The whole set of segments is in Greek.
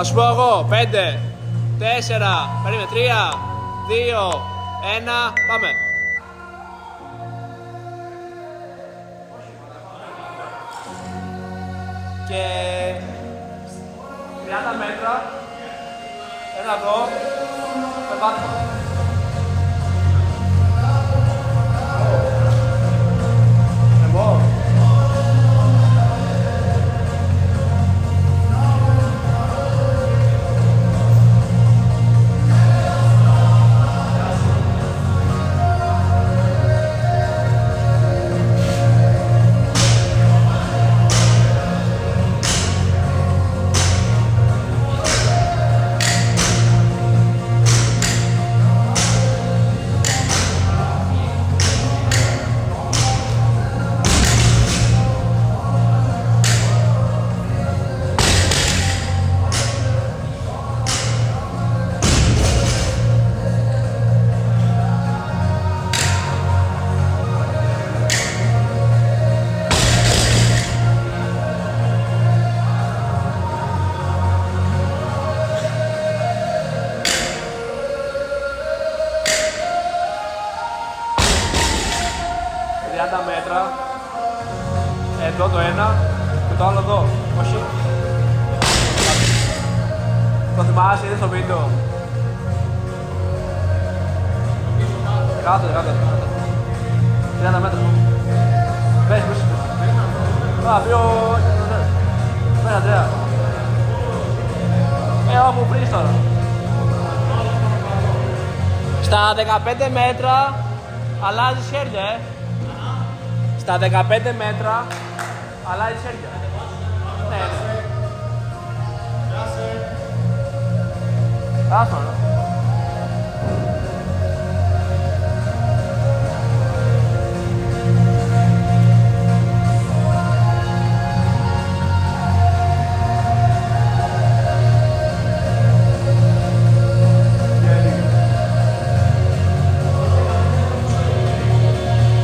Θα σου πω εγώ. 5, 4, περίμενε, 3, 2, 1, πάμε. Και 30 μέτρα. Ένα εδώ. Πεπάτημα. Εγώ. Μέτρα. Εδώ το ένα και το άλλο εδώ. Όχι. Το θυμάσαι, είδες το βίντεο. Κάτω. 30 μέτρα. Πες. Α, δύο... Πέρα, τρία. Όπου βρεις τώρα. Στα 15 μέτρα αλλάζεις χέρια, Στα 15 μέτρα αλλάζεις χέρια. Ναι. Άσμα, ναι.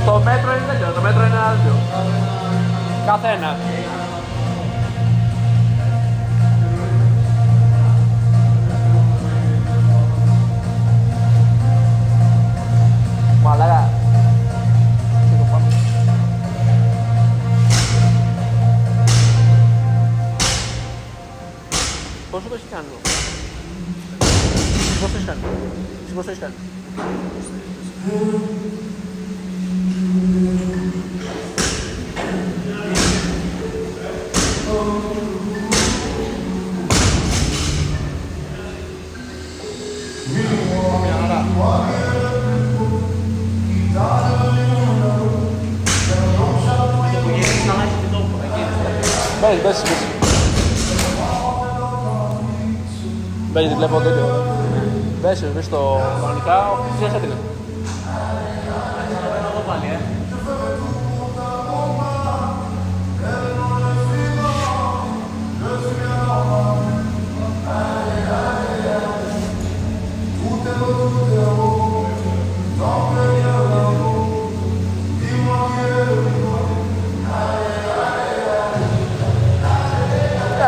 Το μέτρο είναι τέτοιο, το μέτρο είναι άλλο. Κάθε ένα. Μαλάκα. Πόσο το έχει κάνει? Πόσο το έχει κάνει? Πόσο το έχει κάνει? Μπες. Μπες, τη βλέπω τέτοιο. Μπες στο κανονικά, ξέρεις έτεινε. Αυτό πάλι,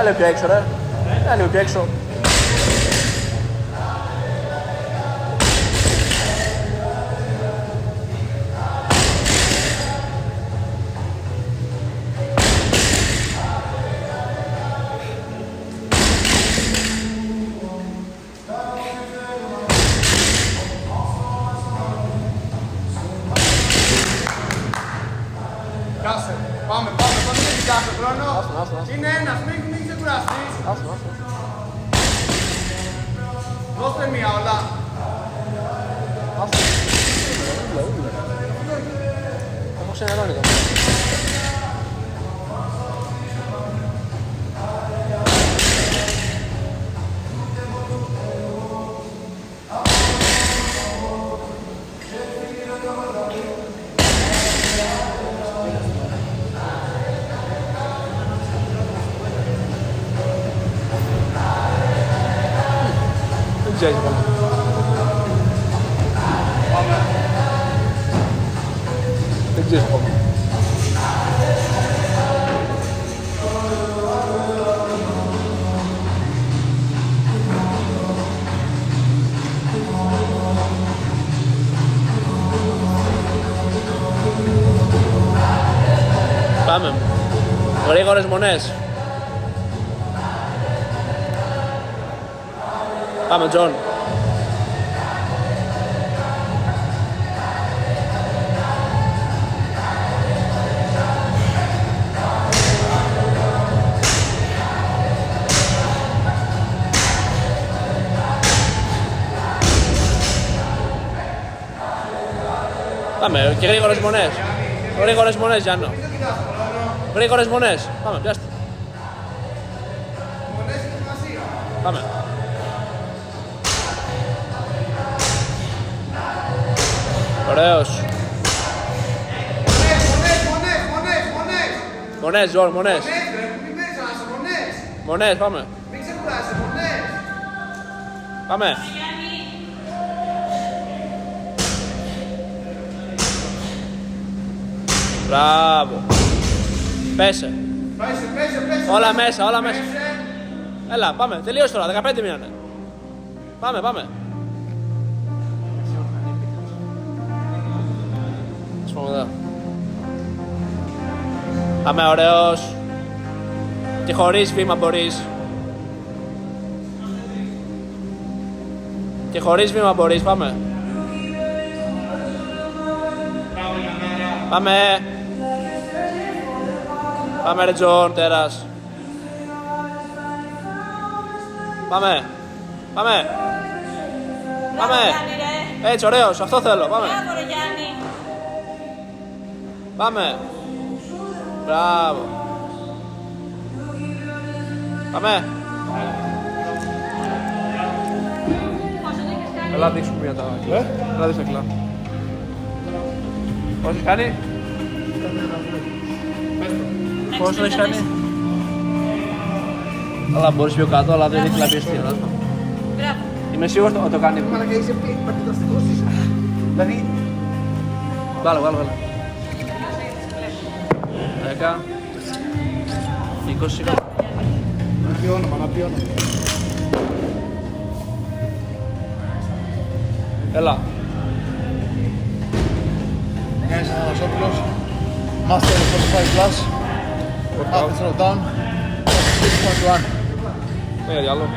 Έλα πιο έξω, ρε. Έλα πιο έξω. Πάμε, μην κοιτάς το χρόνο. Είναι ένας, μην ξεκουραστείς. Δώστε μία όλα. Όμως είναι νερό. Δεν ξέρεις ακόμα. Δεν ξέρεις ακόμα. γρήγορες μονές. Πάμε, Τζον. Πάμε, και γρήγορες μονές. Γρήγορες μονές, Γιάννο. Γρήγορες μονές. Πάμε, πιάστε. Πάμε. Ωραίος. Μονές, Ζόρ, μονές. Μονές, πάμε. Πάμε. Μπράβο. Πέσε. Όλα μέσα, όλα μέσα. Έλα, πάμε. Τελείωσε τώρα. 15 μείνανε. Πάμε, πάμε. Ας πούμε εδώ. Πάμε, ωραίος. Και χωρίς βήμα μπορείς. Και χωρίς βήμα μπορείς. Πάμε. Πάμε. Πάμε ρε Τζον, τέρας. Πάμε. Πάμε. Πάμε. Έτσι, ωραίος, αυτό θέλω, πάμε. Πάμε. Μπράβο. Πάμε. Έλα δείξουμε μια τα κιλά. Έλα δείξουμε τα κιλά. Πώς έχεις κάνει? Πώς το έχεις κάνει? Αλλά μπορείς πιο κάτω, αλλά δεν έχει λαπιεστεί. Μπράβο. Είμαι σίγουρος ότι το κάνει. Μα να είσαι πατηταστικός είσαι. Δηλαδή... Βάλε. 10 20. Να πει όνομα. Έλα. Γιάννης Αναστόπουλος, Master 45+, Athens Rotterdam, 6.1. Venga, diavolo.